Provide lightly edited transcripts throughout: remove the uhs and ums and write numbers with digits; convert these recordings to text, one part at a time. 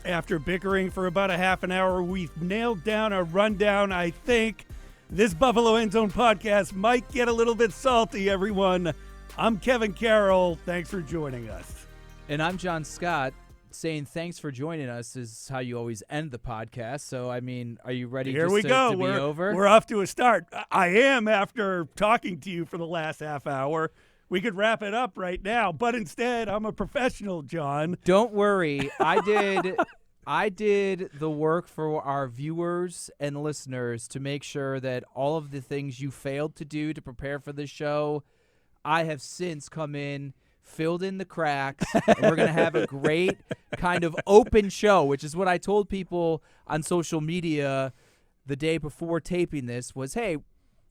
After bickering for about a half an hour, we've nailed down a rundown. I think this Buffalo End Zone podcast might get a little bit salty, everyone. I'm Kevin Carroll. Thanks for joining us. And I'm Jon Scott. Saying thanks for joining us is how you always end the podcast. So, I mean, are you ready Here we go. To be over? We're off to a start. I am I talking to you for the last half hour. We could wrap it up right now, but instead, I'm a professional, John. Don't worry. I did the work for our viewers and listeners to make sure that all of the things you failed to do to prepare for this show, I have since come in, filled in the cracks, and we're going to have a great kind of open show, which is what I told people on social media the day before taping this was, hey,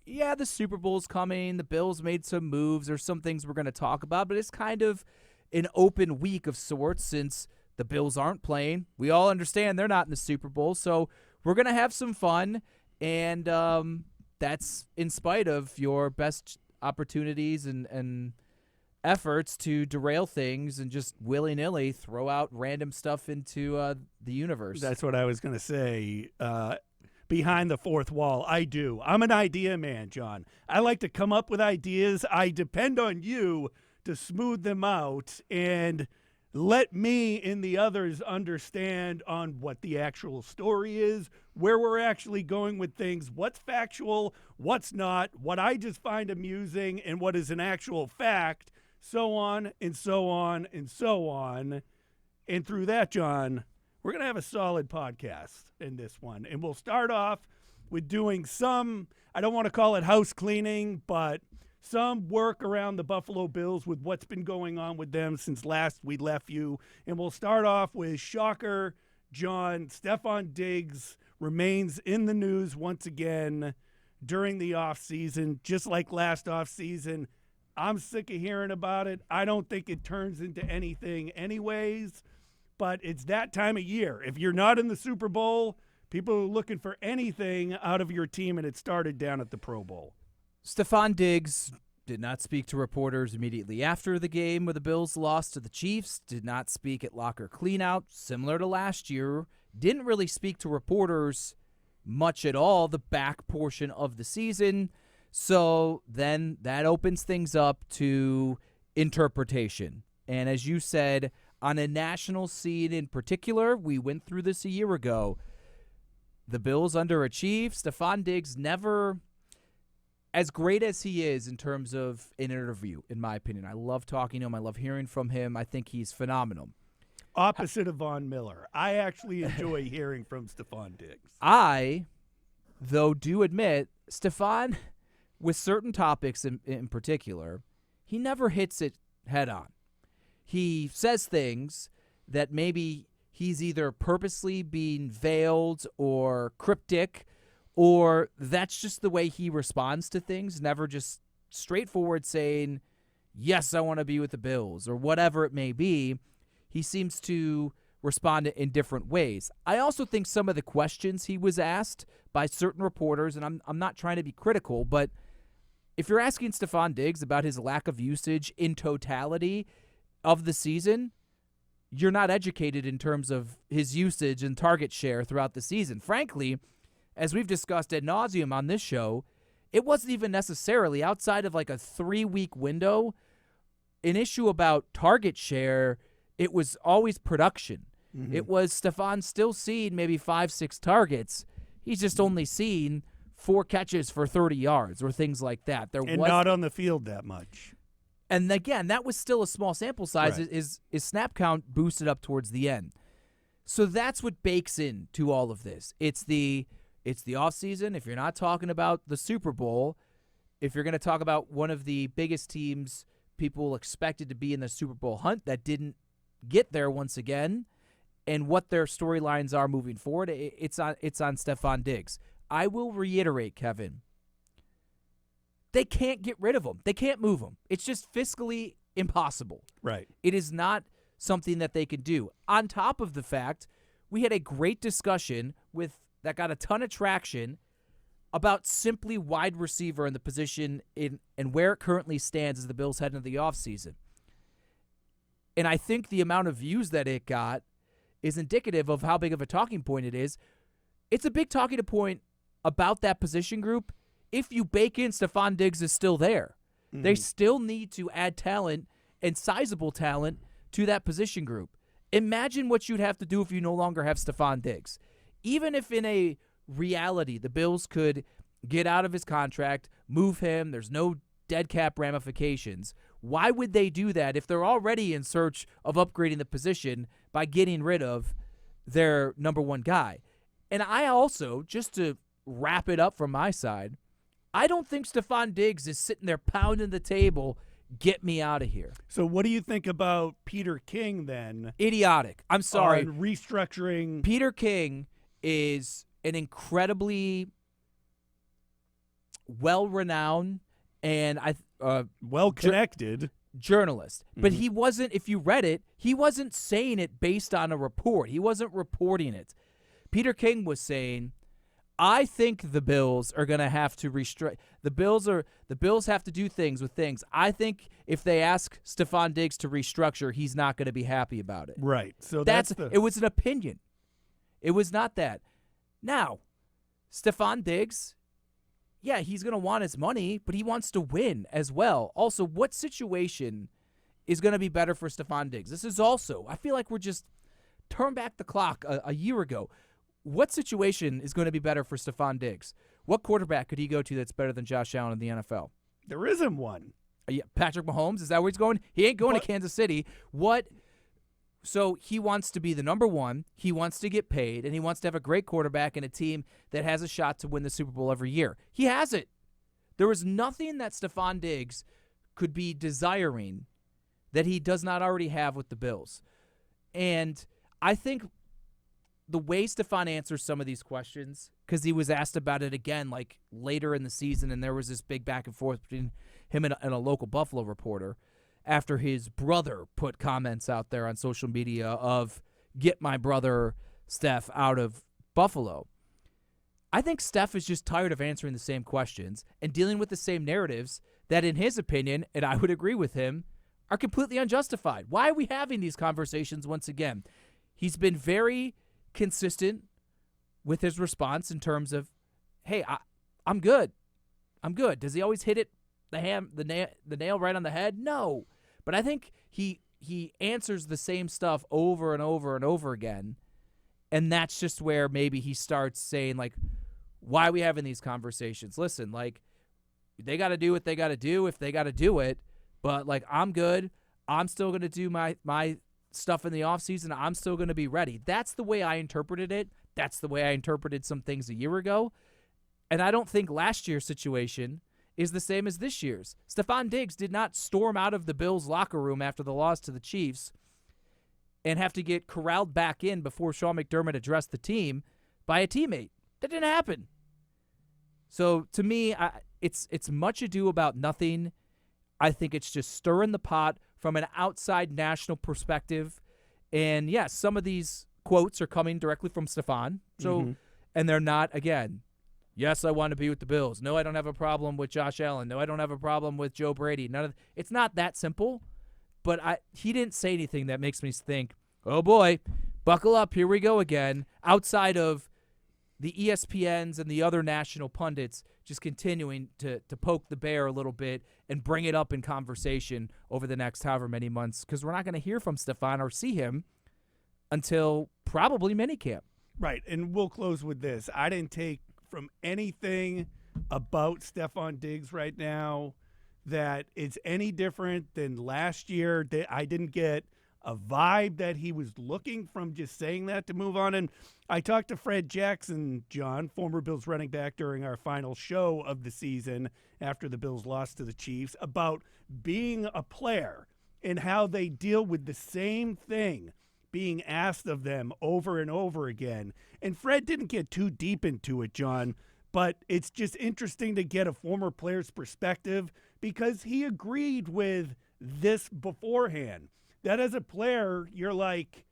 yeah, the Super Bowl's coming, the Bills made some moves, there's some things we're going to talk about, but it's kind of an open week of sorts since the Bills aren't playing. We all understand they're not in the Super Bowl, so we're going to have some fun, and that's in spite of your best opportunities and efforts to derail things and just willy-nilly throw out random stuff into the universe. That's what I was going to say. Behind the fourth wall, I do. I'm an idea man, John. I like to come up with ideas. I depend on you to smooth them out and let me and the others understand on what the actual story is, where we're actually going with things, what's factual, what's not, what I just find amusing, and what is an actual fact. So on and so on and so on. And through that, John, we're going to have a solid podcast in this one. And we'll start off with doing some, I don't want to call it house cleaning, but some work around the Buffalo Bills with what's been going on with them since last we left you. And we'll start off with shocker, John. Stefon Diggs remains in the news once again during the offseason, just like last offseason. I'm sick of hearing about it. I don't think it turns into anything anyways, but it's that time of year. If you're not in the Super Bowl, people are looking for anything out of your team, and it started down at the Pro Bowl. Stefon Diggs did not speak to reporters immediately after the game where the Bills lost to the Chiefs, did not speak at locker cleanout, similar to last year, didn't really speak to reporters much at all the back portion of the season. So then that opens things up to interpretation. And as you said, on a national scene in particular, we went through this a year ago. The Bills underachieved. Stefon Diggs never, as great as he is in terms of an interview, in my opinion. I love talking to him. I love hearing from him. I think he's phenomenal. Opposite of Von Miller. I actually enjoy hearing from Stefon Diggs. I, though, do admit, Stefon, with certain topics in particular, he never hits it head on. He says things that maybe he's either purposely being veiled or cryptic, or that's just the way he responds to things, never just straightforward saying, yes, I want to be with the Bills, or whatever it may be. He seems to respond in different ways. I also think some of the questions he was asked by certain reporters, and I'm not trying to be critical, but if you're asking Stefon Diggs about his lack of usage in totality of the season, you're not educated in terms of his usage and target share throughout the season. Frankly, as we've discussed ad nauseum on this show, it wasn't even necessarily outside of like a 3-week window, an issue about target share. It was always production. Mm-hmm. It was Stefon still seeing maybe 5-6 targets. He's just only seen 4 catches for 30 yards or things like that. Not on the field that much. And again, that was still a small sample size. Right. His snap count boosted up towards the end. So that's what bakes into all of this. It's the offseason. If you're not talking about the Super Bowl, if you're going to talk about one of the biggest teams people expected to be in the Super Bowl hunt that didn't get there once again, and what their storylines are moving forward, it's on Stefon Diggs. I will reiterate, Kevin, they can't get rid of him. They can't move him. It's just fiscally impossible. Right. It is not something that they can do. On top of the fact, we had a great discussion that got a ton of traction about simply wide receiver in the position and where it currently stands as the Bills head into the offseason. And I think the amount of views that it got is indicative of how big of a talking point it is. It's a big talking point about that position group if you bake in Stefon Diggs is still there. They still need to add talent and sizable talent to that position group. Imagine what you'd have to do if you no longer have Stefon Diggs. Even if in a reality the Bills could get out of his contract, move him, there's no dead cap ramifications, why would they do that if they're already in search of upgrading the position by getting rid of their number one guy? And I also, just to wrap it up from my side, I don't think Stefon Diggs is sitting there pounding the table, get me out of here. So what do you think about Peter King then? Idiotic. I'm sorry. On restructuring. Peter King is an incredibly well-renowned and well-connected journalist. But he wasn't, if you read it, he wasn't saying it based on a report. He wasn't reporting it. Peter King was saying, I think the Bills are going to have to restrict. The Bills have to do things with things. I think if they ask Stefon Diggs to restructure, he's not going to be happy about it. Right. So it was an opinion. It was not that. Now, Stefon Diggs, yeah, he's going to want his money, but he wants to win as well. Also, what situation is going to be better for Stefon Diggs? This is also, I feel like we're just turn back the clock a year ago. What situation is going to be better for Stefon Diggs? What quarterback could he go to that's better than Josh Allen in the NFL? There isn't one. Patrick Mahomes, is that where he's going? He ain't going to Kansas City. What? So he wants to be the number one. He wants to get paid, and he wants to have a great quarterback and a team that has a shot to win the Super Bowl every year. He has it. There is nothing that Stefon Diggs could be desiring that he does not already have with the Bills. And I think the way Stefon answers some of these questions, because he was asked about it again like later in the season, and there was this big back and forth between him and a local Buffalo reporter after his brother put comments out there on social media of, get my brother Steph out of Buffalo. I think Steph is just tired of answering the same questions and dealing with the same narratives that, in his opinion, and I would agree with him, are completely unjustified. Why are we having these conversations once again? He's been very consistent with his response in terms of, hey, I'm good. I'm good. Does he always hit it, the nail right on the head? No. But I think he answers the same stuff over and over and over again, and that's just where maybe he starts saying, like, why are we having these conversations? Listen, like, they got to do what they got to do if they got to do it, but, like, I'm good. I'm still going to do my stuff in the offseason. I'm still going to be ready. That's the way I interpreted it. That's the way I interpreted some things a year ago. And I don't think last year's situation is the same as this year's. Stefon Diggs did not storm out of the Bills' locker room after the loss to the Chiefs and have to get corralled back in before Sean McDermott addressed the team by a teammate. That didn't happen. So to me, it's much ado about nothing. I think it's just stirring the pot from an outside national perspective. And yes, some of these quotes are coming directly from Stefon. So, and they're not, again, yes, I want to be with the Bills. No, I don't have a problem with Josh Allen. No, I don't have a problem with Joe Brady. It's not that simple, but he didn't say anything that makes me think, oh boy, buckle up, here we go again, outside of the ESPNs and the other national pundits just continuing to poke the bear a little bit and bring it up in conversation over the next however many months, because we're not going to hear from Stefon or see him until probably minicamp. Right, and we'll close with this. I didn't take from anything about Stefon Diggs right now that it's any different than last year. That I didn't get a vibe that he was looking from just saying that to move on. And I talked to Fred Jackson, John, former Bills running back, during our final show of the season after the Bills lost to the Chiefs, about being a player and how they deal with the same thing being asked of them over and over again. And Fred didn't get too deep into it, John, but it's just interesting to get a former player's perspective because he agreed with this beforehand. That as a player, you're like,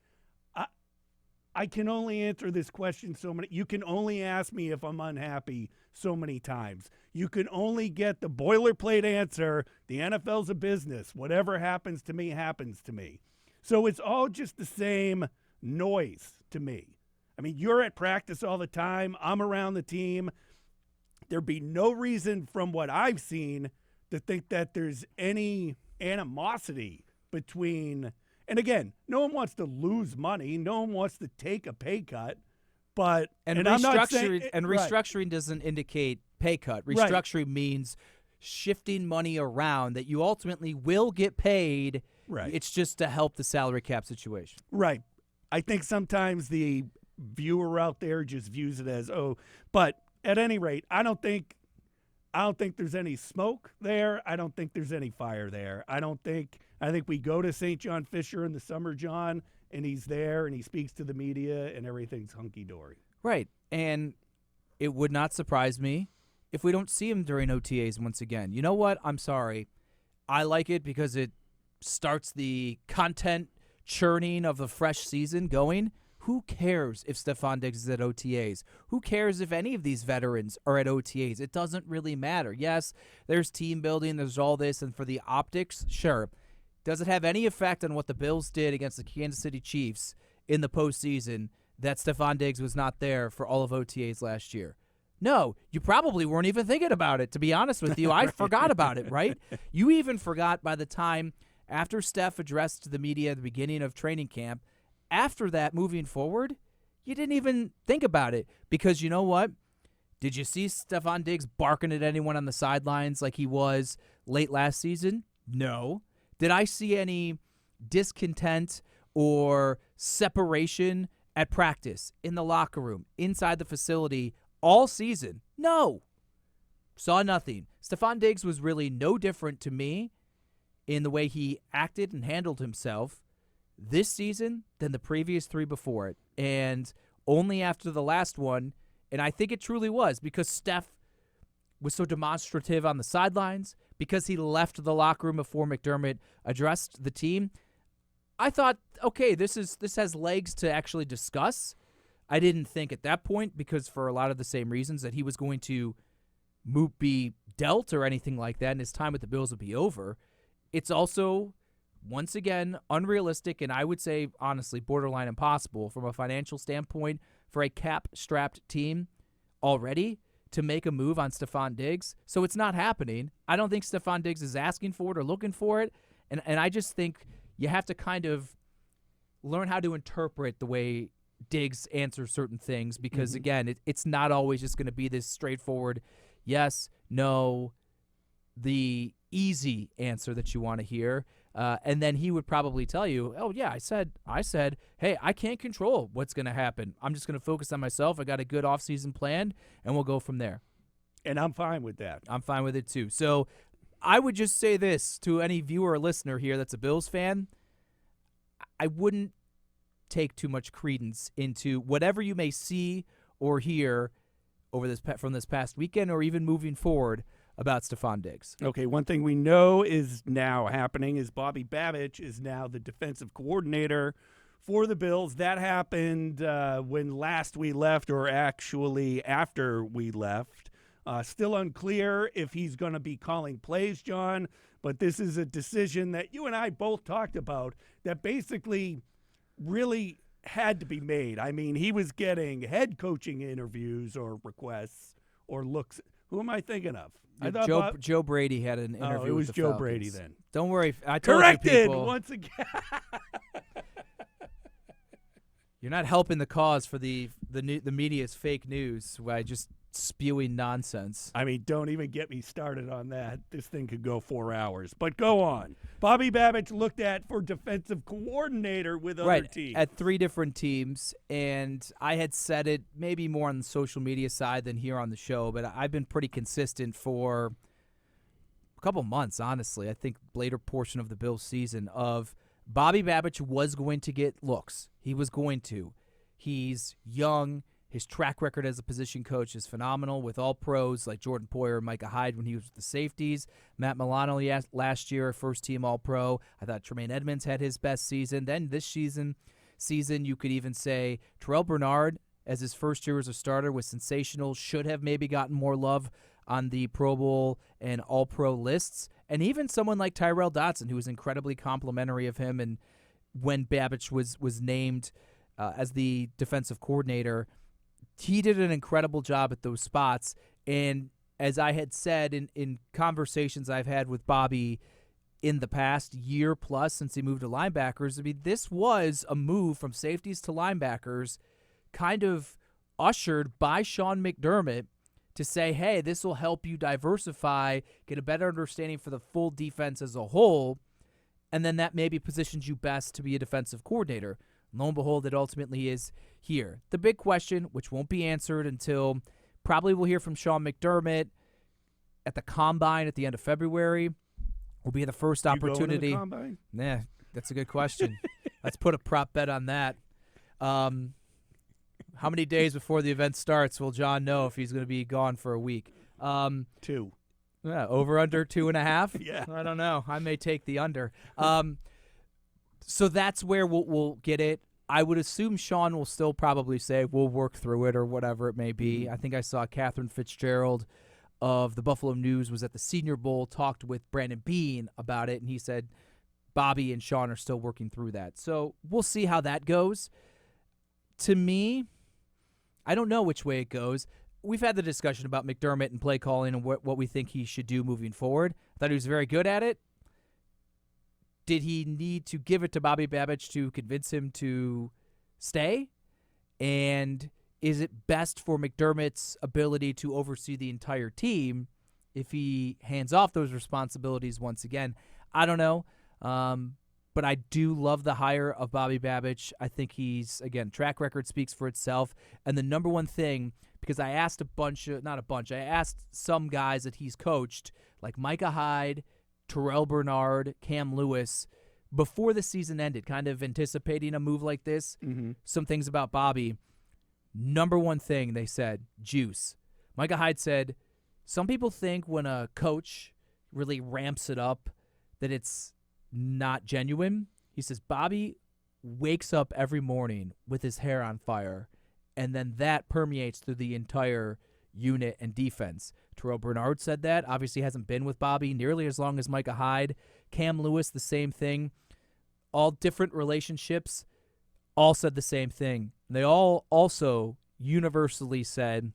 I can only answer this question so many. You can only ask me if I'm unhappy so many times. You can only get the boilerplate answer. The NFL's a business. Whatever happens to me, happens to me. So it's all just the same noise to me. I mean, you're at practice all the time. I'm around the team. There'd be no reason from what I've seen to think that there's any animosity between, and again, no one wants to lose money. No one wants to take a pay cut. But and I'm not restructuring saying, and restructuring doesn't indicate pay cut. Restructuring means shifting money around that you ultimately will get paid. Right. It's just to help the salary cap situation. Right. I think sometimes the viewer out there just views it as, but at any rate, I don't think there's any smoke there. I don't think there's any fire there. I think we go to St. John Fisher in the summer, John, and he's there and he speaks to the media and everything's hunky-dory. Right. And it would not surprise me if we don't see him during OTAs once again. You know what? I'm sorry. I like it because it starts the content churning of the fresh season going. Who cares if Stefon Diggs is at OTAs? Who cares if any of these veterans are at OTAs? It doesn't really matter. Yes, there's team building, there's all this, and for the optics, sure. Does it have any effect on what the Bills did against the Kansas City Chiefs in the postseason that Stefon Diggs was not there for all of OTAs last year? No, you probably weren't even thinking about it, to be honest with you. I forgot about it, right? You even forgot by the time after Steph addressed the media at the beginning of training camp. After that, moving forward, you didn't even think about it because you know what? Did you see Stefon Diggs barking at anyone on the sidelines like he was late last season? No. Did I see any discontent or separation at practice, in the locker room, inside the facility all season? No. Saw nothing. Stefon Diggs was really no different to me in the way he acted and handled himself this season than the previous three before it. And only after the last one, and I think it truly was because Steph was so demonstrative on the sidelines, because he left the locker room before McDermott addressed the team. I thought, okay, this has legs to actually discuss. I didn't think at that point, because for a lot of the same reasons, that he was going to be dealt or anything like that, and his time with the Bills would be over. It's also, once again, unrealistic, and I would say, honestly, borderline impossible from a financial standpoint for a cap-strapped team already to make a move on Stefon Diggs. So it's not happening. I don't think Stefon Diggs is asking for it or looking for it, and I just think you have to kind of learn how to interpret the way Diggs answers certain things because, again, it's not always just going to be this straightforward yes, no, the easy answer that you want to hear. And then he would probably tell you, oh, yeah, I said, hey, I can't control what's going to happen. I'm just going to focus on myself. I got a good offseason plan, and we'll go from there. And I'm fine with that. I'm fine with it, too. So I would just say this to any viewer or listener here that's a Bills fan. I wouldn't take too much credence into whatever you may see or hear from this past weekend or even moving forward about Stefon Diggs. Okay, one thing we know is now happening is Bobby Babich is now the defensive coordinator for the Bills. That happened when last we left, or actually after we left. Still unclear if he's going to be calling plays, John, but this is a decision that you and I both talked about that basically really had to be made. I mean, he was getting head coaching interviews or requests or looks. Who am I thinking of? Joe Brady had an interview. Oh, it was with the Joe Falcons. Brady then. Don't worry. I told Corrected you people, once again. You're not helping the cause for the media's fake news by just spewing nonsense. I mean, don't even get me started on that. This thing could go 4 hours. But go on. Bobby Babich looked at for defensive coordinator with other teams. At 3 different teams, and I had said it maybe more on the social media side than here on the show, but I've been pretty consistent for a couple months, honestly. I think later portion of the Bills season of Bobby Babich was going to get looks. He was going to. He's young. His track record as a position coach is phenomenal with all pros like Jordan Poyer and Micah Hyde when he was with the safeties. Matt Milano last year, first-team All-Pro. I thought Tremaine Edmonds had his best season. Then this season, you could even say Terrell Bernard, as his first year as a starter, was sensational, should have maybe gotten more love on the Pro Bowl and All-Pro lists. And even someone like Tyrell Dodson, who was incredibly complimentary of him, and when Babich was named as the defensive coordinator. He did an incredible job at those spots. And as I had said in conversations I've had with Bobby in the past year plus since he moved to linebackers, I mean, this was a move from safeties to linebackers kind of ushered by Sean McDermott to say, hey, this will help you diversify, get a better understanding for the full defense as a whole, and then that maybe positions you best to be a defensive coordinator. Lo and behold, it ultimately is here. The big question, which won't be answered until probably we'll hear from Sean McDermott at the Combine at the end of February, will be the first opportunity. You going to the Combine? Nah, that's a good question. Let's put a prop bet on that. How many days before the event starts will John know if he's going to be gone for a week? 2. Yeah, over under 2.5? Yeah. I don't know. I may take the under. So that's where we'll get it. I would assume Sean will still probably say we'll work through it or whatever it may be. I think I saw Catherine Fitzgerald of the Buffalo News was at the Senior Bowl, talked with Brandon Beane about it, and he said Bobby and Sean are still working through that. So we'll see how that goes. To me, I don't know which way it goes. We've had the discussion about McDermott and play calling and what we think he should do moving forward. I thought he was very good at it. Did he need to give it to Bobby Babich to convince him to stay? And is it best for McDermott's ability to oversee the entire team if he hands off those responsibilities once again? I don't know. But I do love the hire of Bobby Babich. I think he's, again, track record speaks for itself. And the number one thing, because I asked I asked some guys that he's coached, like Micah Hyde, Terrell Bernard, Cam Lewis, before the season ended, kind of anticipating a move like this. Some things about Bobby. Number one thing they said, juice. Micah Hyde said, some people think when a coach really ramps it up that it's not genuine. He says, Bobby wakes up every morning with his hair on fire, and then that permeates through the entire unit and defense. Terrell Bernard said that. Obviously hasn't been with Bobby nearly as long as Micah Hyde. Cam Lewis, the same thing. All different relationships, all said the same thing. They all also universally said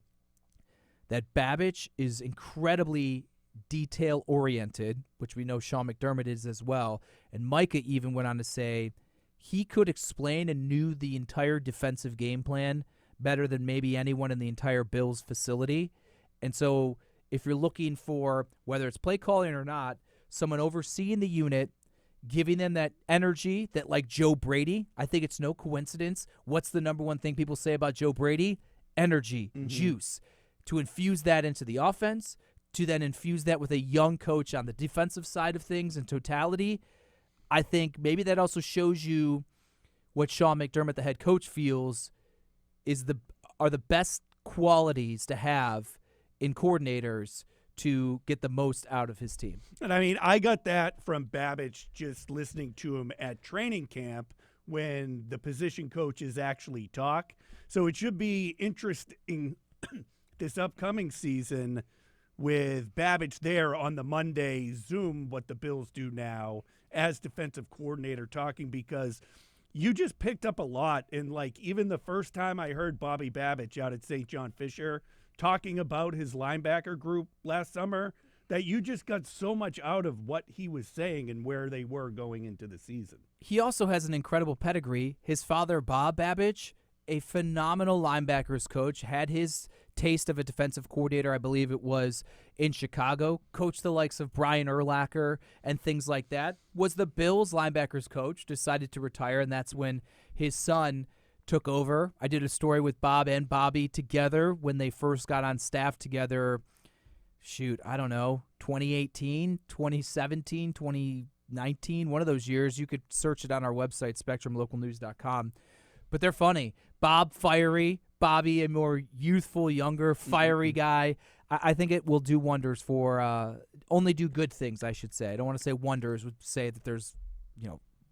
that Babich is incredibly detail-oriented, which we know Sean McDermott is as well. And Micah even went on to say he could explain and knew the entire defensive game plan better than maybe anyone in the entire Bills facility. And so if you're looking for, whether it's play calling or not, someone overseeing the unit, giving them that energy that, like Joe Brady, I think it's no coincidence. What's the number one thing people say about Joe Brady? Energy, juice. To infuse that into the offense, to then infuse that with a young coach on the defensive side of things in totality, I think maybe that also shows you what Sean McDermott, the head coach, feels are the best qualities to have in coordinators to get the most out of his team. And I mean, I got that from Babich just listening to him at training camp when the position coaches actually talk. So it should be interesting this upcoming season with Babich there on the Monday Zoom, what the Bills do now, as defensive coordinator talking, because you just picked up a lot. And, like, even the first time I heard Bobby Babich out at St. John Fisher talking about his linebacker group last summer, that you just got so much out of what he was saying and where they were going into the season. He also has an incredible pedigree. His father, Bob Babich, a phenomenal linebackers coach, had his taste of a defensive coordinator, I believe it was in Chicago, coached the likes of Brian Urlacher and things like that, was the Bills linebackers coach, decided to retire, and that's when his son took over. I did a story with Bob and Bobby together when they first got on staff together, 2018, 2017, 2019, one of those years. You could search it on our website, SpectrumLocalNews.com. But they're funny. Bob, fiery. Bobby, a more youthful, younger, fiery guy. I think it will do wonders for only do good things, I should say. I don't want to say wonders, would say that there's,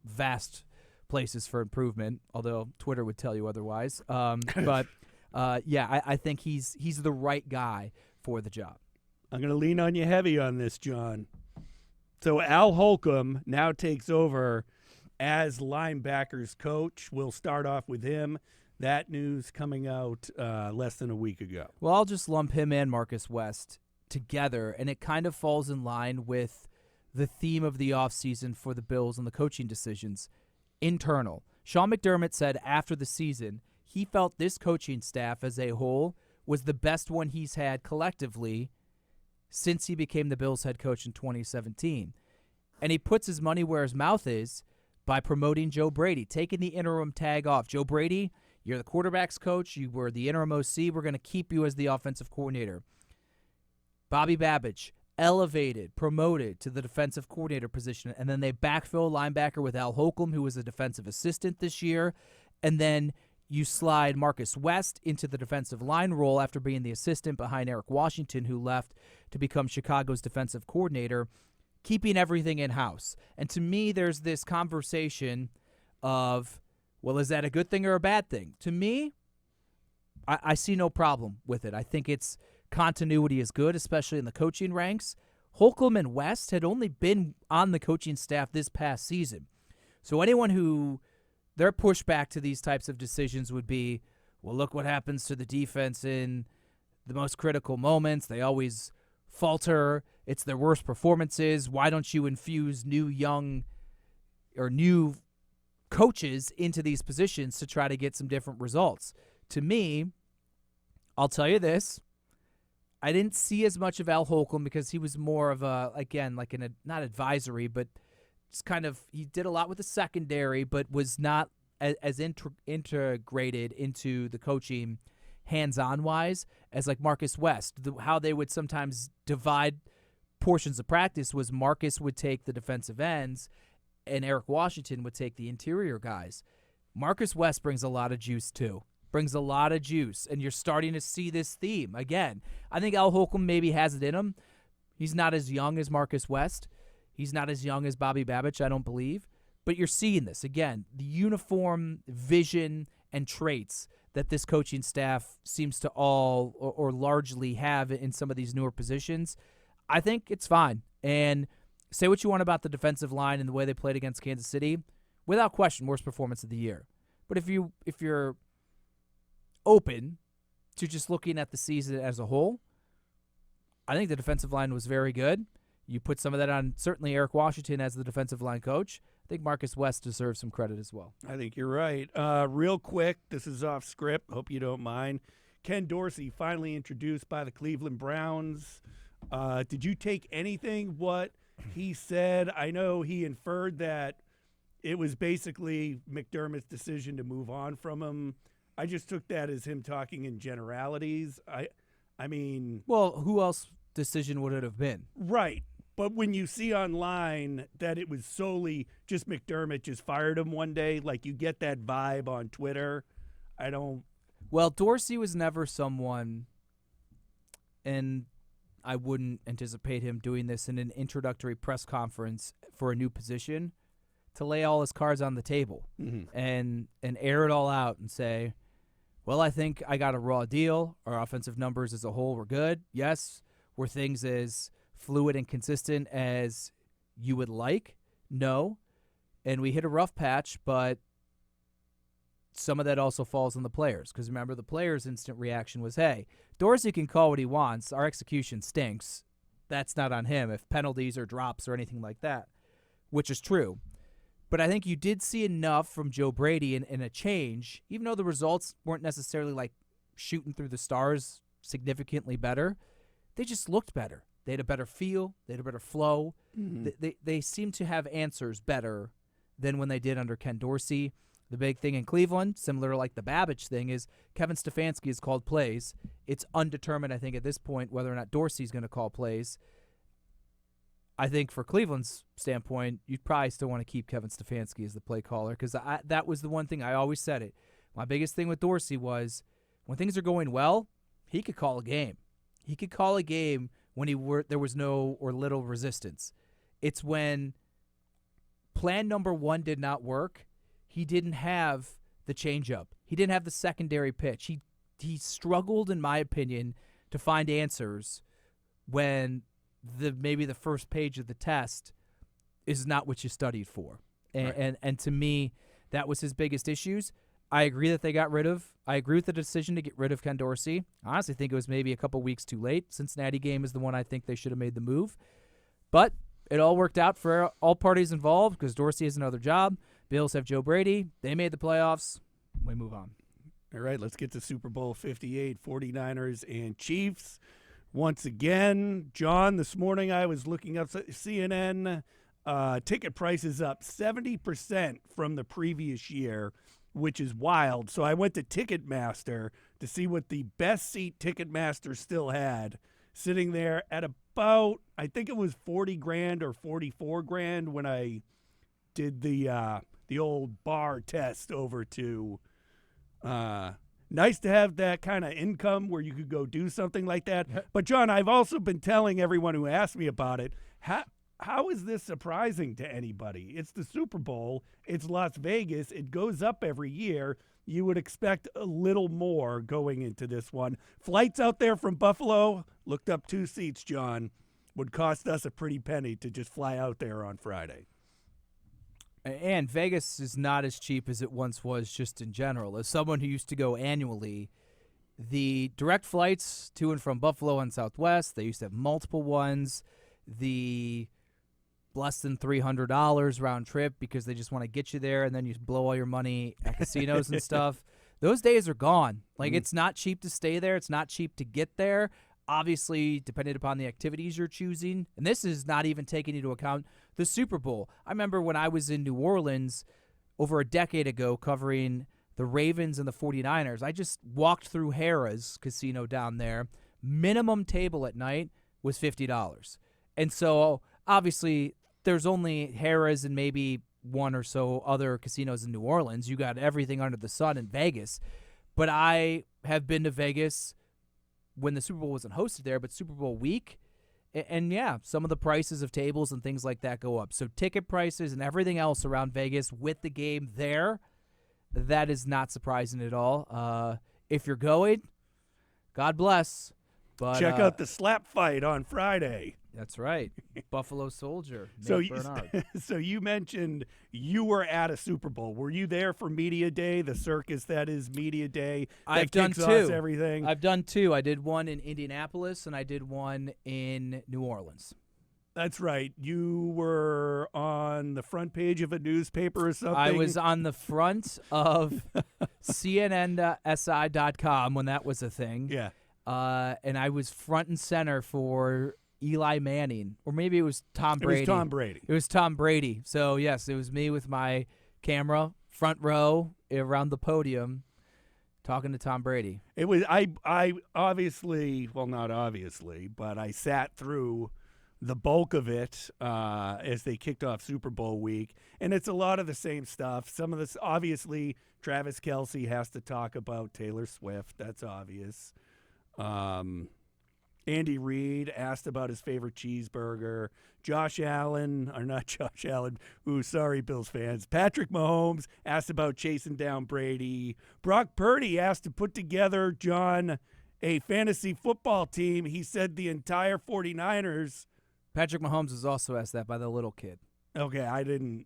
vast places for improvement, although Twitter would tell you otherwise. I think he's the right guy for the job. I'm going to lean on you heavy on this, John. So Al Holcomb now takes over as linebackers coach. We'll start off with him. That news coming out less than a week ago. Well, I'll just lump him and Marcus West together, and it kind of falls in line with the theme of the offseason for the Bills and the coaching decisions. Internal. Sean McDermott said after the season he felt this coaching staff as a whole was the best one he's had collectively since he became the Bills head coach in 2017. And he puts his money where his mouth is by promoting Joe Brady, taking the interim tag off. Joe Brady, you're the quarterback's coach. You were the interim OC. We're going to keep you as the offensive coordinator. Bobby Babbage, elevated, promoted to the defensive coordinator position, and then they backfill linebacker with Al Holcomb, who was a defensive assistant this year, and then you slide Marcus West into the defensive line role after being the assistant behind Eric Washington, who left to become Chicago's defensive coordinator, keeping everything in-house. And to me, there's this conversation of, well, is that a good thing or a bad thing? To me, I see no problem with it. I think it's continuity is good, especially in the coaching ranks. Holcomb and West had only been on the coaching staff this past season. So anyone who their pushback to these types of decisions would be, well, look what happens to the defense in the most critical moments. They always falter. It's their worst performances. Why don't you infuse new coaches into these positions to try to get some different results? To me, I'll tell you this. I didn't see as much of Al Holcomb because he was more of a, again, like not advisory, but just kind of, he did a lot with the secondary, but was not as integrated into the coaching hands-on wise as like Marcus West. How they would sometimes divide portions of practice was Marcus would take the defensive ends and Eric Washington would take the interior guys. Marcus West brings a lot of juice too. And you're starting to see this theme. Again, I think Al Holcomb maybe has it in him. He's not as young as Marcus West. He's not as young as Bobby Babbage, I don't believe. But you're seeing this. Again, the uniform vision and traits that this coaching staff seems to all or largely have in some of these newer positions, I think it's fine. And say what you want about the defensive line and the way they played against Kansas City, without question, worst performance of the year. But if you're open to just looking at the season as a whole, I think the defensive line was very good. You put some of that on certainly Eric Washington as the defensive line coach. I think Marcus West deserves some credit as well. I think you're right. Real quick, this is off script. Hope you don't mind. Ken Dorsey finally introduced by the Cleveland Browns. Did you take anything what he said? I know he inferred that it was basically McDermott's decision to move on from him. I just took that as him talking in generalities. I mean... Well, who else decision would it have been? Right. But when you see online that it was solely just McDermott just fired him one day, like you get that vibe on Twitter, I don't... Well, Dorsey was never someone, and I wouldn't anticipate him doing this in an introductory press conference for a new position, to lay all his cards on the table and air it all out and say, well, I think I got a raw deal. Our offensive numbers as a whole were good. Yes. Were things as fluid and consistent as you would like? No. And we hit a rough patch, but some of that also falls on the players. Because remember, the players' instant reaction was, hey, Dorsey can call what he wants. Our execution stinks. That's not on him if penalties or drops or anything like that, which is true. But I think you did see enough from Joe Brady in a change, even though the results weren't necessarily like shooting through the stars significantly better. They just looked better. They had a better feel. They had a better flow. They seemed to have answers better than when they did under Ken Dorsey. The big thing in Cleveland, similar to like the Babbage thing, is Kevin Stefanski has called plays. It's undetermined, I think, at this point, whether or not Dorsey's going to call plays. I think for Cleveland's standpoint, you'd probably still want to keep Kevin Stefanski as the play caller because that was the one thing I always said it. My biggest thing with Dorsey was when things are going well, he could call a game. He could call a game when there was no or little resistance. It's when plan number one did not work, he didn't have the changeup. He didn't have the secondary pitch. He struggled, in my opinion, to find answers when maybe the first page of the test is not what you studied for. And to me, that was his biggest issues. I agree that they got rid of. I agree with the decision to get rid of Ken Dorsey. I honestly think it was maybe a couple weeks too late. Cincinnati game is the one I think they should have made the move. But it all worked out for all parties involved because Dorsey has another job. Bills have Joe Brady. They made the playoffs. We move on. All right, let's get to Super Bowl 58, 49ers and Chiefs. Once again, John, this morning I was looking up CNN. Ticket prices up 70% from the previous year, which is wild. So I went to Ticketmaster to see what the best seat Ticketmaster still had, sitting there at about, I think it was $40,000 or $44,000 when I did the old bar test over to. Nice to have that kind of income where you could go do something like that. But John, I've also been telling everyone who asked me about it, how is this surprising to anybody? It's the Super Bowl. It's Las Vegas. It goes up every year. You would expect a little more going into this one. Flights out there from Buffalo, looked up 2 seats, John, would cost us a pretty penny to just fly out there on Friday. And Vegas is not as cheap as it once was just in general. As someone who used to go annually, the direct flights to and from Buffalo and Southwest, they used to have multiple ones. The less than $300 round trip because they just want to get you there and then you blow all your money at casinos and stuff. Those days are gone. Like, it's not cheap to stay there. It's not cheap to get there. Obviously, depending upon the activities you're choosing. And this is not even taking into account the Super Bowl. I remember when I was in New Orleans over a decade ago covering the Ravens and the 49ers. I just walked through Harrah's casino down there. Minimum table at night was $50. And so, obviously, there's only Harrah's and maybe one or so other casinos in New Orleans. You got everything under the sun in Vegas. But I have been to Vegas when the Super Bowl wasn't hosted there, but Super Bowl week. And yeah, some of the prices of tables and things like that go up. So ticket prices and everything else around Vegas with the game there, that is not surprising at all. If you're going, God bless. But check out the slap fight on Friday. That's right. Buffalo Soldier, Nate Bernard. So you mentioned you were at a Super Bowl. Were you there for Media Day, the circus that is Media Day? I've done two. Everything. I've done two. I did one in Indianapolis, and I did one in New Orleans. That's right. You were on the front page of a newspaper or something? I was on the front of CNNSI.com when that was a thing. Yeah. And I was front and center for Eli Manning, or maybe it was Tom Brady. It was Tom Brady. It was Tom Brady. So, yes, it was me with my camera, front row, around the podium, talking to Tom Brady. It was I obviously, well, not obviously, but I sat through the bulk of it as they kicked off Super Bowl week, and it's a lot of the same stuff. Some of this, obviously, Travis Kelce has to talk about Taylor Swift. That's obvious. Andy Reid asked about his favorite cheeseburger. Josh Allen, or not Josh Allen, sorry, Bills fans. Patrick Mahomes asked about chasing down Brady. Brock Purdy asked to put together, John, a fantasy football team. He said the entire 49ers. Patrick Mahomes was also asked that by the little kid. Okay, I didn't.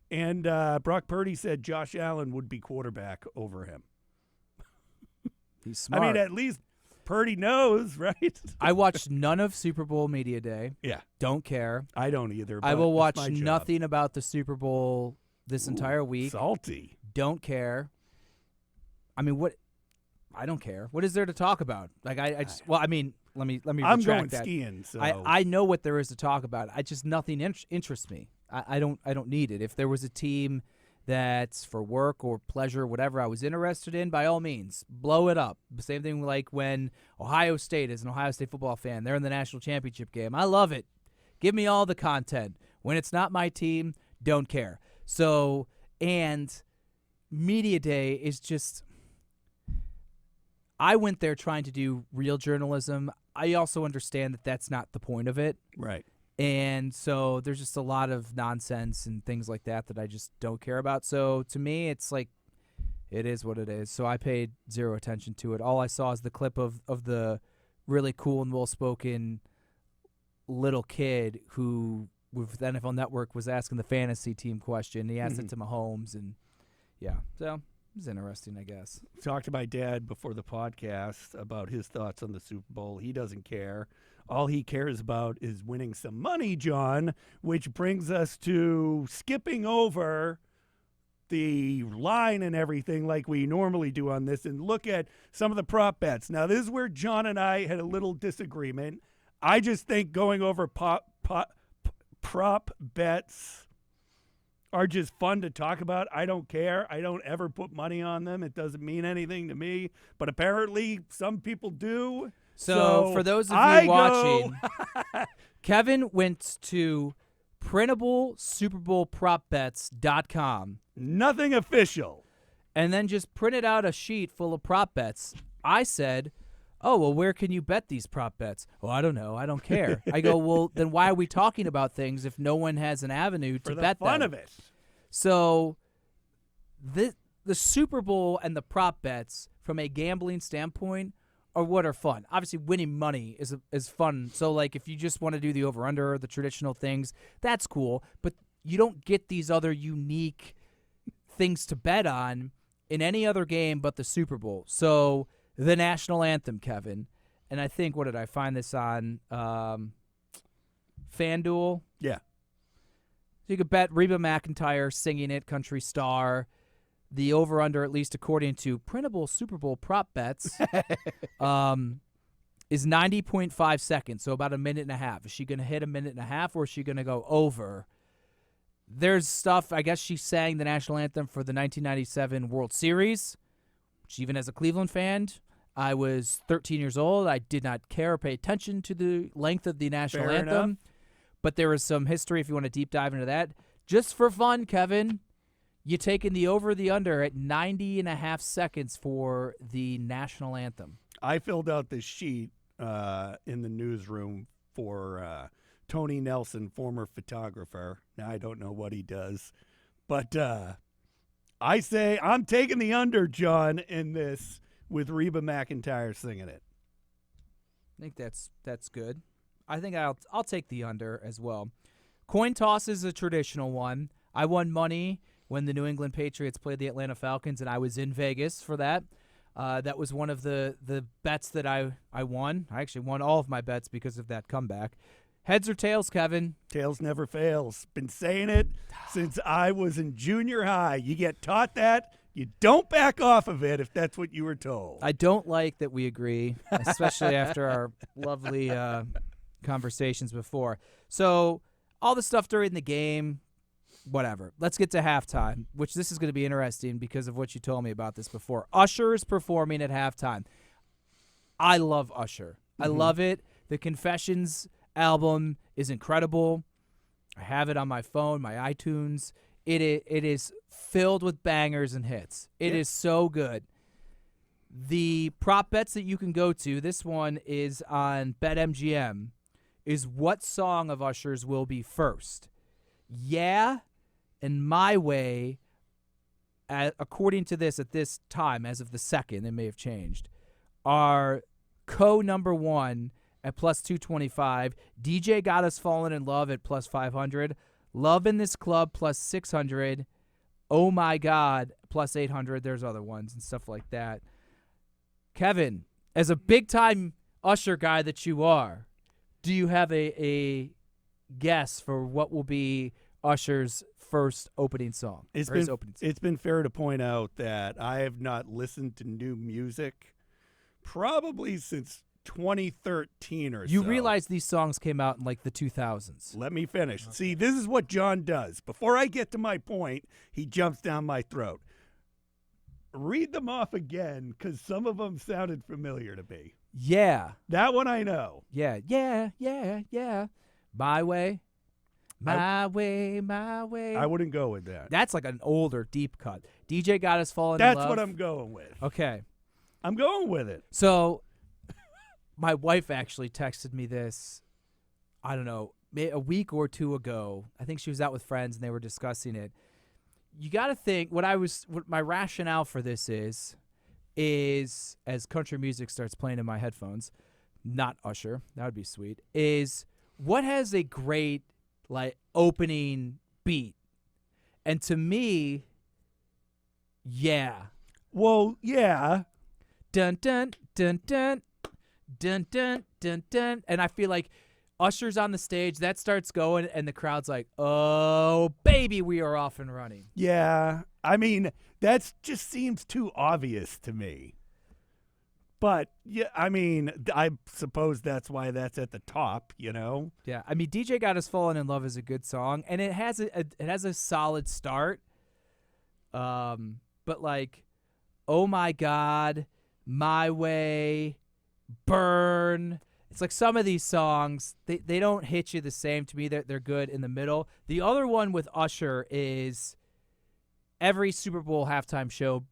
And Brock Purdy said Josh Allen would be quarterback over him. He's smart. I mean, at least Purdy knows, right? I watched none of Super Bowl Media Day. Yeah. Don't care. I don't either. I will watch nothing about the Super Bowl this entire week. Salty. Don't care. I mean, what? I don't care. What is there to talk about? Like, I just, well, I mean, let me I'm retract going that. skiing, so. I know what there is to talk about. Nothing interests me. I don't need it. If there was a team that's for work or pleasure, whatever I was interested in, by all means, blow it up. The same thing like when Ohio State, as an Ohio State football fan, they're in the national championship game. I love it. Give me all the content. When it's not my team, don't care. So, and Media Day is just, I went there trying to do real journalism. I also understand that that's not the point of it. Right. And so there's just a lot of nonsense and things like that I just don't care about. So to me, it's like, it is what it is. So I paid zero attention to it. All I saw is the clip of the really cool and well-spoken little kid who with NFL Network was asking the fantasy team question. He asked it to Mahomes, and so it was interesting, I guess. Talked to my dad before the podcast about his thoughts on the Super Bowl. He doesn't care. All he cares about is winning some money, John, which brings us to skipping over the line and everything like we normally do on this and look at some of the prop bets. Now, this is where John and I had a little disagreement. I just think going over prop bets are just fun to talk about. I don't care. I don't ever put money on them. It doesn't mean anything to me. But apparently some people do. So for those of you watching, Kevin went to printablesuperbowlpropbets.com. Nothing official. And then just printed out a sheet full of prop bets. I said, oh, well, where can you bet these prop bets? Oh, I don't know. I don't care. I go, well, then why are we talking about things if no one has an avenue to bet them? For the fun of it. So the Super Bowl and the prop bets from a gambling standpoint are what are fun. Obviously, winning money is fun. So, like, if you just want to do the over-under, the traditional things, that's cool. But you don't get these other unique things to bet on in any other game but the Super Bowl. So the national anthem, Kevin, and I think, what did I find this on? FanDuel. Yeah. So you could bet Reba McEntire singing it, country star. The over-under, at least according to printable Super Bowl prop bets, is 90.5 seconds, so about a minute and a half. Is she going to hit a minute and a half, or is she going to go over? There's stuff, I guess she sang the national anthem for the 1997 World Series, which even as a Cleveland fan, I was 13 years old. I did not care or pay attention to the length of the national Fair anthem. enough. But there is some history if you want to deep dive into that. Just for fun, Kevin, you taking the over the under at 90.5 seconds for the national anthem. I filled out this sheet in the newsroom for Tony Nelson, former photographer. Now, I don't know what he does. But I say I'm taking the under, John, in this with Reba McEntire singing it. I think that's good. I think I'll take the under as well. Coin toss is a traditional one. I won money when the New England Patriots played the Atlanta Falcons, and I was in Vegas for that. That was one of the bets that I won. I actually won all of my bets because of that comeback. Heads or tails, Kevin? Tails never fails. Been saying it since I was in junior high. You get taught that. You don't back off of it if that's what you were told. I don't like that we agree, especially after our lovely conversations before. So all the stuff during the game, whatever. Let's get to halftime, which this is going to be interesting because of what you told me about this before. Usher is performing at halftime. I love Usher. I love it. The Confessions album is incredible. I have it on my phone, my iTunes. It is filled with bangers and hits. It is so good. The prop bets that you can go to, this one is on BetMGM, is what song of Usher's will be first. Yeah and My Way, according to this at this time, as of the second, it may have changed, are number one at plus 225. DJ Got Us Falling in Love at plus 500. Love in This Club plus 600. Oh My God plus 800. There's other ones and stuff like that. Kevin, as a big-time Usher guy that you are, do you have a guess for what will be Usher's first opening song? It's been fair to point out that I have not listened to new music probably since 2013 or so. You realize these songs came out in like the 2000s. Let me finish. Okay. See, this is what John does. Before I get to my point, he jumps down my throat. Read them off again because some of them sounded familiar to me. Yeah. That one I know. Yeah. My Way. My way. I wouldn't go with that. That's like an older deep cut. DJ Got Us Falling in Love. That's what I'm going with. Okay. I'm going with it. So my wife actually texted me this, I don't know, a week or two ago. I think she was out with friends and they were discussing it. You got to think, what my rationale for this is as country music starts playing in my headphones, not Usher, that would be sweet, is what has a great like opening beat. And to me, yeah. Well, yeah. Dun dun dun dun dun dun dun dun. And I feel like Usher's on the stage, that starts going, and the crowd's like, "Oh, baby, we are off and running." Yeah. I mean, that just seems too obvious to me. But yeah, I mean, I suppose that's why that's at the top, you know? Yeah, I mean, DJ Got Us Falling in Love is a good song, and it has a solid start. But like, oh my God, My Way, Burn. It's like some of these songs, they don't hit you the same. To me, they're good in the middle. The other one with Usher is every Super Bowl halftime show,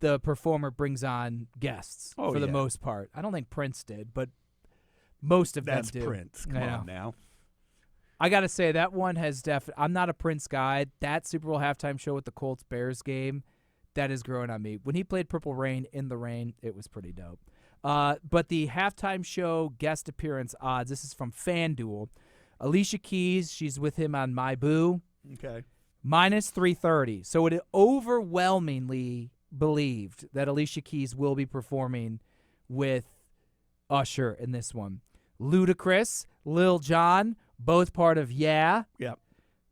the performer brings on guests for the most part. I don't think Prince did, but most of them do. That's Prince. Come on now. I got to say, that one has I'm not a Prince guy. That Super Bowl halftime show with the Colts-Bears game, that is growing on me. When he played Purple Rain in the Rain, it was pretty dope. But the halftime show guest appearance odds, this is from FanDuel. Alicia Keys, she's with him on My Boo. Okay. Minus 330. So it overwhelmingly believed that Alicia Keys will be performing with Usher in this one. Ludacris, Lil Jon, both part of Yeah. Yep.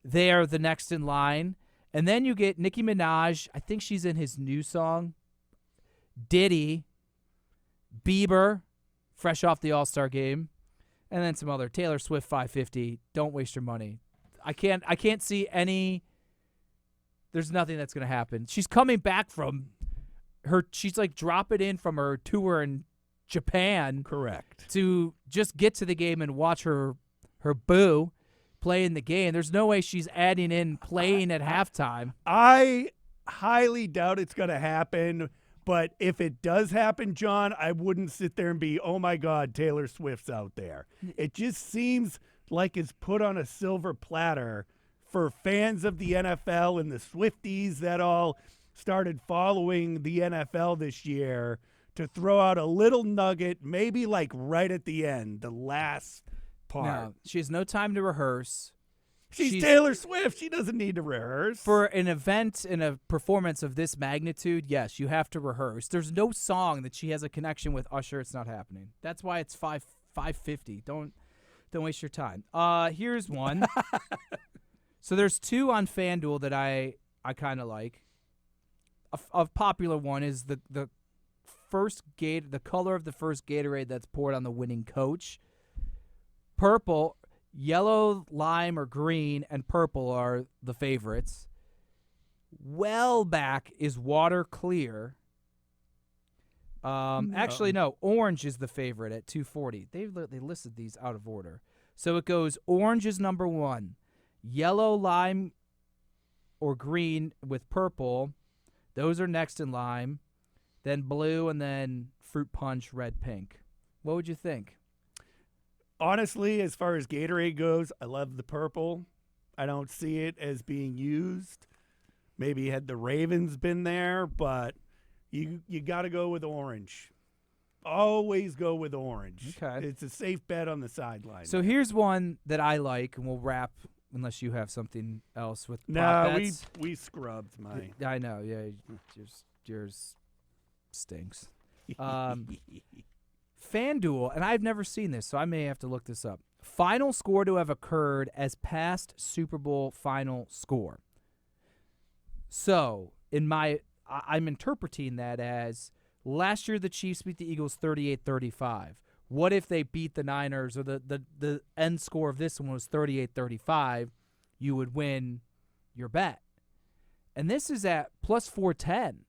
They are the next in line. And then you get Nicki Minaj. I think she's in his new song. Diddy, Bieber, fresh off the All-Star game. And then some other. Taylor Swift 550. Don't waste your money. I can't see any. There's nothing that's going to happen. She's coming back from she's like dropping in from her tour in Japan. Correct. To just get to the game and watch her boo play in the game. There's no way she's adding in playing at halftime. I highly doubt it's going to happen, but if it does happen, John, I wouldn't sit there and be, oh my God, Taylor Swift's out there. It just seems like it's put on a silver platter for fans of the NFL and the Swifties that all started following the NFL this year to throw out a little nugget, maybe like right at the end, the last part. No, she has no time to rehearse. She's Taylor Swift. She doesn't need to rehearse. For an event and a performance of this magnitude, yes, you have to rehearse. There's no song that she has a connection with Usher. It's not happening. That's why it's 550. Don't waste your time. Here's one. So there's two on FanDuel that I kind of like. A popular one is the color of the first Gatorade that's poured on the winning coach. Purple, yellow, lime, or green, and purple are the favorites. Well back is water clear. Actually, no. Orange is the favorite at 240. They listed these out of order. So it goes orange is number one. Yellow, lime, or green with purple. Those are next in line. Then blue, and then fruit punch, red, pink. What would you think? Honestly, as far as Gatorade goes, I love the purple. I don't see it as being used. Maybe had the Ravens been there, but you got to go with orange. Always go with orange. Okay. It's a safe bet on the sideline. So here's one that I like, and we'll wrap unless you have something else with prop no, bets. we scrubbed my. I know. Yeah, yours stinks. FanDuel, and I've never seen this, so I may have to look this up. Final score to have occurred as past Super Bowl final score. So, I'm interpreting that as last year the Chiefs beat the Eagles 38-35. What if they beat the Niners, or the end score of this one was 38-35? You would win your bet. And this is at plus 410.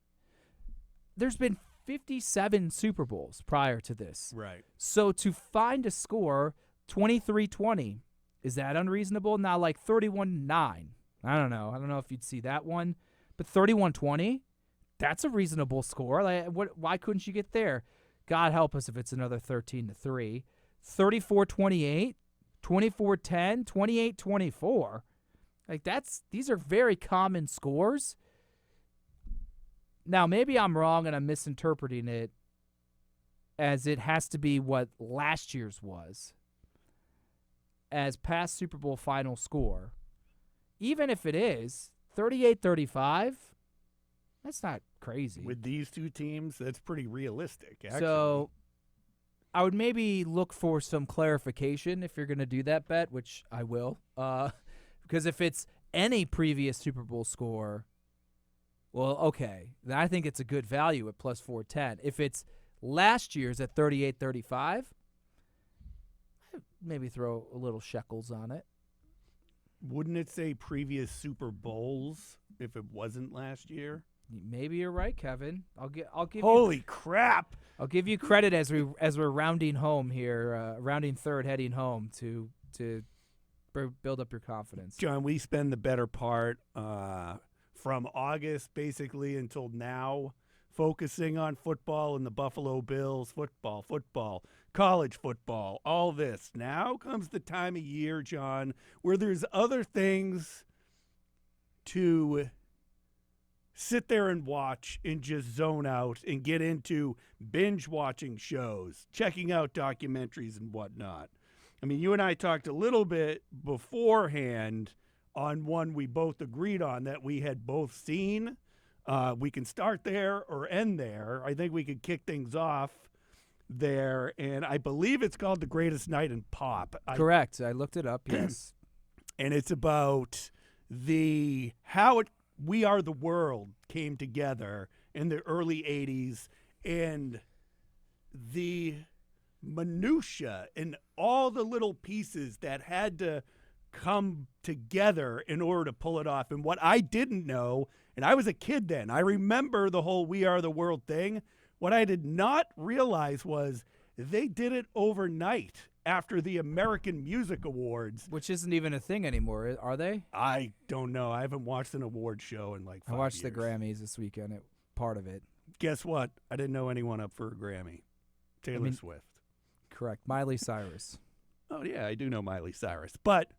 There's been 57 Super Bowls prior to this. Right. So to find a score, 23-20, is that unreasonable? Now, like 31-9. I don't know. I don't know if you'd see that one. But 31-20, that's a reasonable score. Like, why couldn't you get there? God help us if it's another 13-3. 34-28, 24-10, 28-24. Like these are very common scores. Now, maybe I'm wrong and I'm misinterpreting it as it has to be what last year's was. as past Super Bowl final score, even if it is 38-35, that's not crazy. With these two teams, that's pretty realistic, actually. So I would maybe look for some clarification if you're going to do that bet, which I will. Because if it's any previous Super Bowl score, well, okay, then I think it's a good value at plus 410. If it's last year's at 38-35, maybe throw a little shekels on it. Wouldn't it say previous Super Bowls if it wasn't last year? Maybe you're right, Kevin. I'll give Holy crap! I'll give you credit as we're rounding home here, rounding third, heading home to build up your confidence. John, we spend the better part from August basically until now focusing on football and the Buffalo Bills, football, college football, all this. Now comes the time of year, John, where there's other things to sit there and watch and just zone out and get into binge watching shows, checking out documentaries and whatnot. I mean, you and I talked a little bit beforehand on one we both agreed on that we had both seen. We can start there or end there. I think we could kick things off there, and I believe it's called The Greatest Night in Pop. Correct. I looked it up, yes. And it's about We Are the World came together in the early 80s, and the minutia and all the little pieces that had to come together in order to pull it off. And what I didn't know, and I was a kid then, I remember the whole We Are the World thing. What I did not realize was they did it overnight after the American Music Awards. Which isn't even a thing anymore, are they? I don't know. I haven't watched an award show in like 5 years. I watched the Grammys this weekend, part of it. Guess what? I didn't know anyone up for a Grammy. Taylor Swift. Correct. Miley Cyrus. Oh, yeah, I do know Miley Cyrus. But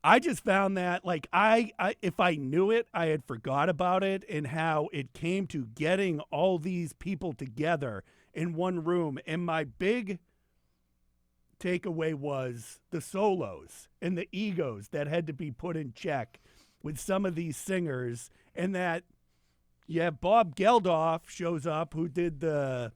I just found that, like, I if I knew it, I had forgot about it and how it came to getting all these people together in one room. And my big takeaway was the solos and the egos that had to be put in check with some of these singers. And that, Bob Geldof shows up, who did the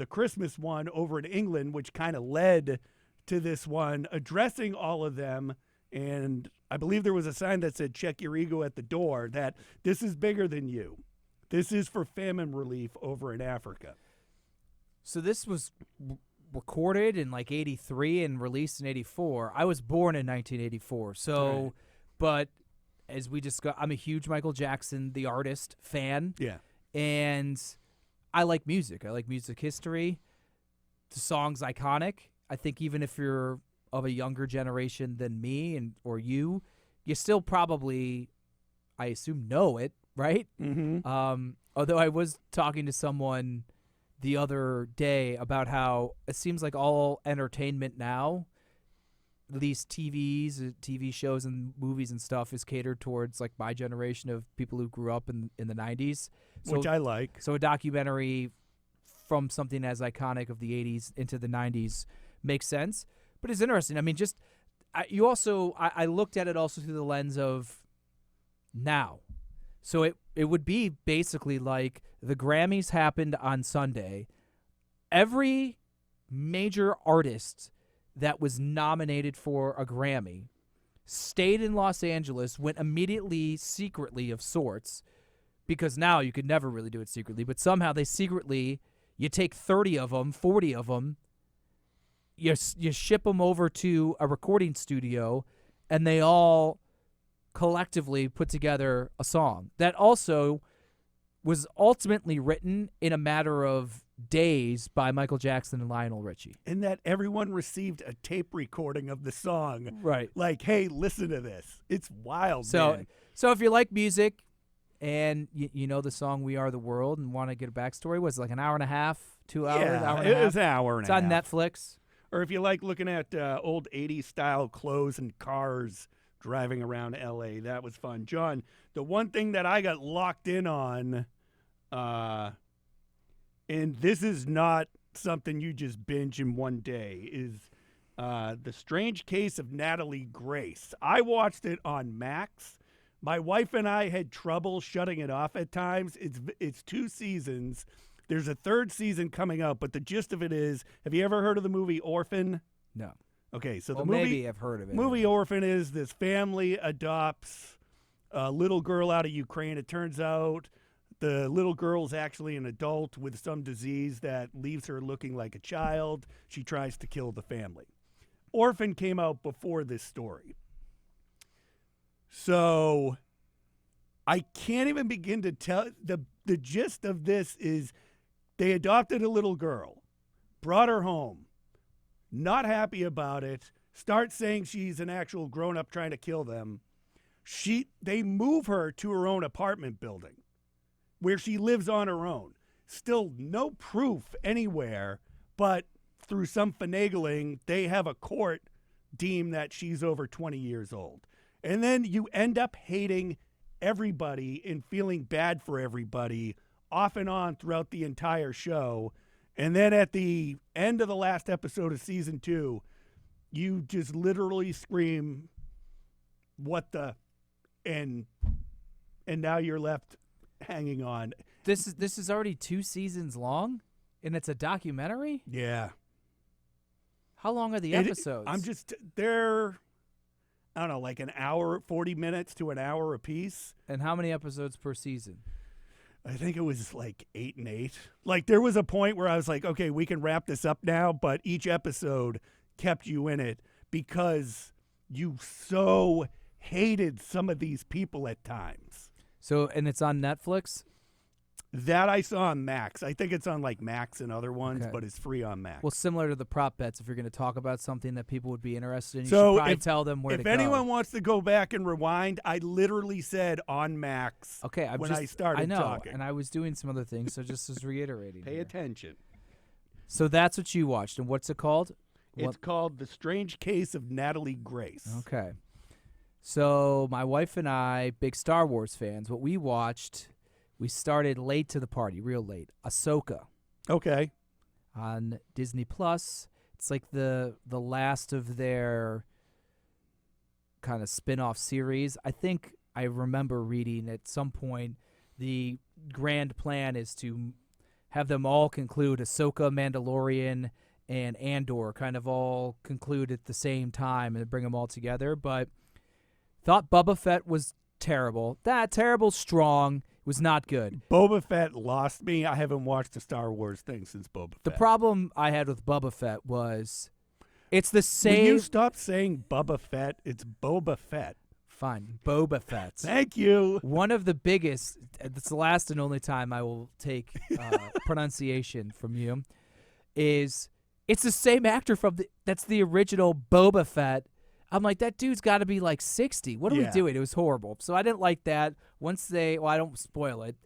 Christmas one over in England, which kind of led to this one, addressing all of them. And I believe there was a sign that said, check your ego at the door, that this is bigger than you. This is for famine relief over in Africa. So this was recorded in like 83 and released in 84. I was born in 1984. So, right. But as we discussed, I'm a huge Michael Jackson, the artist, fan. Yeah. And I like music. I like music history. The song's iconic. I think even if you're of a younger generation than me or you still probably, I assume, know it, right? Mm-hmm. Although I was talking to someone the other day about how it seems like all entertainment now, these TV shows and movies and stuff, is catered towards like my generation of people who grew up in the 90s. So, which I like. So a documentary from something as iconic of the 80s into the 90s makes sense. But it's interesting. I mean, I looked at it also through the lens of now. So it would be basically like the Grammys happened on Sunday. Every major artist that was nominated for a Grammy stayed in Los Angeles, went immediately secretly of sorts, because now you could never really do it secretly, but somehow they secretly, you take 30 of them, 40 of them, you ship them over to a recording studio, and they all collectively put together a song that also was ultimately written in a matter of days by Michael Jackson and Lionel Richie. And that everyone received a tape recording of the song. Right. Like, hey, listen to this. It's wild, man. So if you like music and you know the song We Are the World and want to get a backstory, was it like an hour and a half, 2 hours, hour and a half? It was an hour and a half. It's on Netflix. Or if you like looking at old 80s style clothes and cars driving around L.A., that was fun. John, the one thing that I got locked in on, and this is not something you just binge in one day, is The Strange Case of Natalie Grace. I watched it on Max. My wife and I had trouble shutting it off at times. It's 2 seasons. There's a 3rd season coming out, but the gist of it is, have you ever heard of the movie Orphan? No. Okay, so Well, the movie, maybe I've heard of it. Movie Orphan is this family adopts a little girl out of Ukraine. It turns out the little girl is actually an adult with some disease that leaves her looking like a child. She tries to kill the family. Orphan came out before this story. So I can't even begin to tell. The gist of this is they adopted a little girl, brought her home, not happy about it, start saying she's an actual grown-up trying to kill them. They move her to her own apartment building where she lives on her own. Still no proof anywhere, but through some finagling, they have a court deem that she's over 20 years old. And then you end up hating everybody and feeling bad for everybody off and on throughout the entire show. And then at the end of the last episode of season 2, you just literally scream, what the, and now you're left hanging on. This is already 2 seasons long, and it's a documentary? Yeah. How long are the episodes? They're, I don't know, like an hour, 40 minutes to an hour a piece. And how many episodes per season? I think it was like 8 and 8. Like there was a point where I was like, okay, we can wrap this up now, but each episode kept you in it because you so hated some of these people at times. So, and it's on Netflix? That I saw on Max. I think it's on like Max and other ones, Okay. but it's free on Max. Well, similar to the prop bets, if you're going to talk about something that people would be interested in, you So should probably if- tell them where to if go. anyone wants to go back and rewind, I literally said on Max Okay, I started I know, talking. and I was doing some other things, so just as reiterating. Pay here. attention. So that's what you watched, and what's it called? It's called The Strange Case of Natalie Grace. Okay. So my wife and I, big Star Wars fans, what we watched, we started late to the party, real late. Ahsoka Okay. on Disney Plus. It's like the last of their kind of spin-off series. I think I remember reading at some point the grand plan is to have them all conclude, Ahsoka, Mandalorian, and Andor kind of all conclude at the same time and bring them all together. But thought Boba Fett was terrible. Terrible strong. It was not good. Boba Fett lost me. I haven't watched a Star Wars thing since Boba Fett. The problem I had with Boba Fett was it's the same. Will you stop saying Boba Fett? It's Boba Fett. Fine, Boba Fett. Thank you. One of the biggest, it's the last and only time I will take pronunciation from you, is it's the same actor that's the original Boba Fett. I'm like, that dude's got to be like 60. What are we doing? It was horrible. So I didn't like that. I don't spoil it.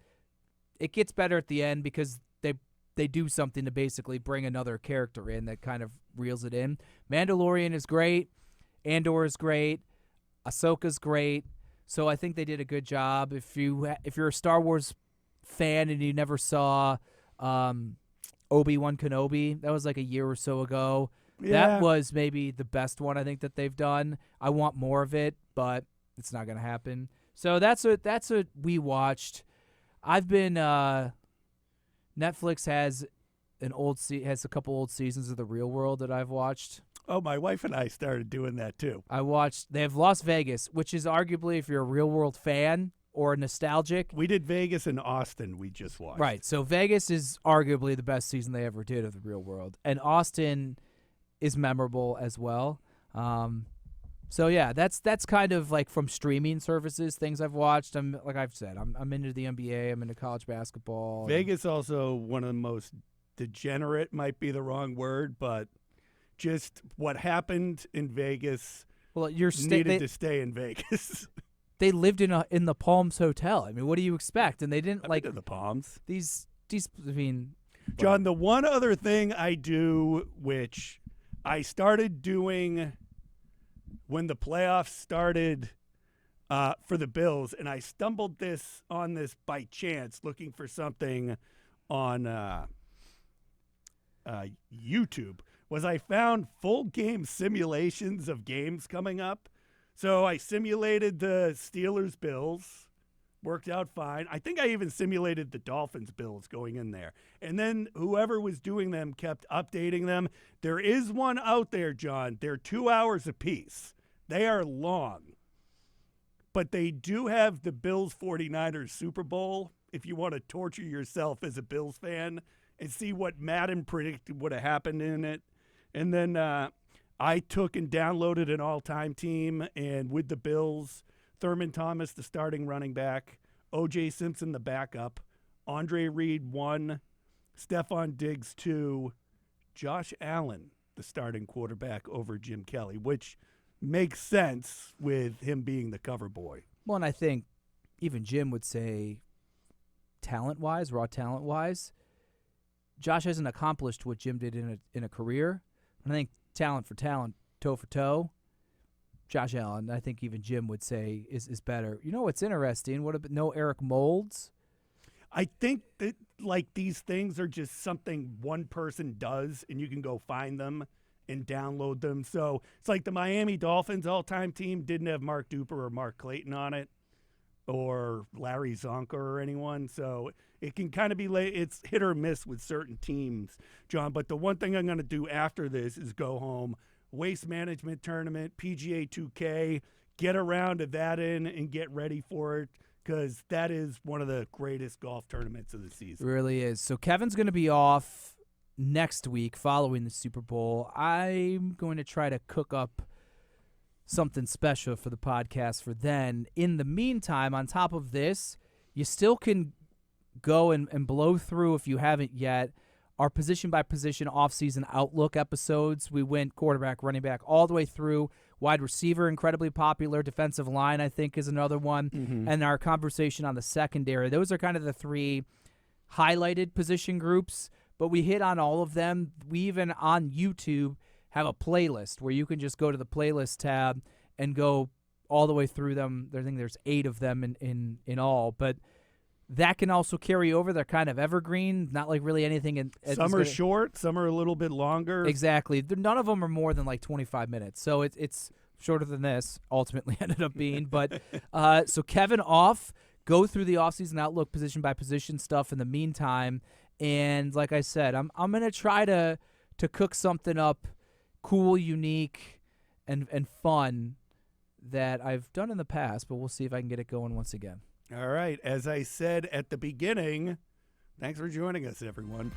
It gets better at the end because they do something to basically bring another character in that kind of reels it in. Mandalorian is great. Andor is great. Ahsoka's great. So I think they did a good job. If you're a Star Wars fan and you never saw Obi-Wan Kenobi, that was like a year or so ago. Yeah. That was maybe the best one I think that they've done. I want more of it, but it's not going to happen. So that's what we watched. I've been Netflix has a couple old seasons of The Real World that I've watched. Oh, my wife and I started doing that too. They have Las Vegas, which is arguably, if you're a Real World fan or nostalgic. We did Vegas and Austin we just watched. Right. So Vegas is arguably the best season they ever did of The Real World. And Austin is memorable as well. So yeah, that's kind of like from streaming services, things I've watched. Like I've said, I'm into the NBA, I'm into college basketball. Vegas also one of the most degenerate, might be the wrong word, but just what happened in Vegas. Well, needed to stay in Vegas. They lived in the Palms Hotel. I mean, what do you expect? And they didn't I've like been to the Palms. these. I mean, John, the one other thing I do, which I started doing when the playoffs started for the Bills, and I stumbled on this by chance, looking for something on YouTube, was I found full game simulations of games coming up. So I simulated the Steelers-Bills. Worked out fine. I think I even simulated the Dolphins-Bills going in there. And then whoever was doing them kept updating them. There is one out there, John. They're 2 hours apiece. They are long. But they do have the Bills 49ers Super Bowl if you want to torture yourself as a Bills fan and see what Madden predicted would have happened in it. And then I took and downloaded an all-time team, and with the Bills, Thurman Thomas, the starting running back, O.J. Simpson, the backup, Andre Reed, 1, Stefon Diggs, 2, Josh Allen, the starting quarterback over Jim Kelly, which makes sense with him being the cover boy. Well, and I think even Jim would say talent-wise, raw talent-wise, Josh hasn't accomplished what Jim did in a career. And I think talent for talent, toe for toe, Josh Allen, I think even Jim would say is better. You know what's interesting? What about no Eric Moulds? I think that like these things are just something one person does, and you can go find them and download them. So it's like the Miami Dolphins all-time team didn't have Mark Duper or Mark Clayton on it, or Larry Zonka or anyone. So it can kind of be it's hit or miss with certain teams, John. But the one thing I'm going to do after this is go home, Waste Management Tournament, PGA 2K, get around to that and get ready for it, because that is one of the greatest golf tournaments of the season. It really is. So Kevin's going to be off next week following the Super Bowl. I'm going to try to cook up something special for the podcast for then. In the meantime, on top of this, you still can go and blow through, if you haven't yet, our position-by-position offseason outlook episodes. We went quarterback, running back, all the way through. Wide receiver, incredibly popular. Defensive line, I think, is another one. Mm-hmm. And our conversation on the secondary. Those are kind of the three highlighted position groups, but we hit on all of them. We even, on YouTube, have a playlist where you can just go to the playlist tab and go all the way through them. I think there's 8 of them in all, but that can also carry over. They're kind of evergreen, not like really anything. Some are short, some are a little bit longer. Exactly. None of them are more than like 25 minutes. So it's shorter than this, ultimately ended up being. But so Kevin off, go through the offseason outlook position by position stuff in the meantime. And like I said, I'm going to try to cook something up cool, unique, and fun that I've done in the past, but we'll see if I can get it going once again. All right. As I said at the beginning, thanks for joining us, everyone.